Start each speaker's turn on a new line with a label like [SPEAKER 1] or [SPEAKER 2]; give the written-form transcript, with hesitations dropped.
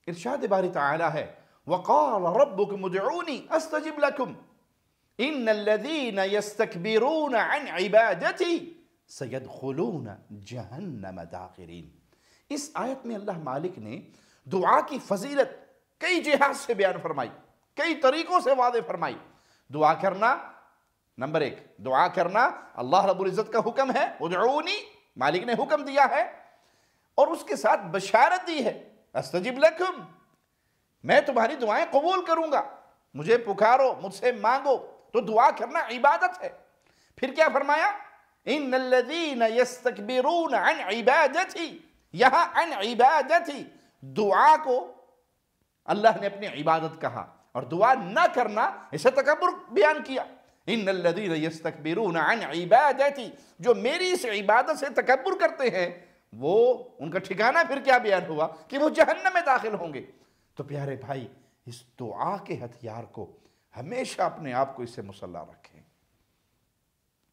[SPEAKER 1] ارشاد باری تعالی ہے وَقَالَ رَبُّكُمُ ادْعُونِي أَسْتَجِبْ لَكُمْ إِنَّ الَّذِينَ يَسْتَكْبِرُونَ عَنْ عِبَادَتِي سَيَدْخُلُونَ جَهَنَّمَ دَاخِرِينَ۔ اس آیت میں اللہ مالک نے دعا کی فضیلت کئی جہات سے بیان فرمائی، کئی طریقوں سے واضح فرمائی۔ دعا کرنا، نمبر 1 دعا کرنا اللہ رب العزت کا حکم ہے، ادعونی مالک نے حکم دیا ہے، اور اس کے ساتھ بشارت دی ہے استجب لکم، میں تمہاری دعائیں قبول کروں گا، مجھے پکارو، مجھ سے مانگو۔ تو دعا کرنا عبادت ہے۔ پھر کیا فرمایا؟ ان الذین یستکبرون عن عبادتی، یہاں عن عبادتی دعا کو اللہ نے اپنی عبادت کہا، اور دعا نہ کرنا اسے تکبر بیان کیا۔ ان الذین یستکبرون عن عبادتی، جو میری اس عبادت سے تکبر کرتے ہیں، وہ ان کا ٹھکانہ پھر کیا بیان ہوا کہ وہ جہنم میں داخل ہوں گے۔ تو پیارے بھائی، اس دعا کے ہتھیار کو ہمیشہ اپنے آپ کو اس سے مسلح رکھیں۔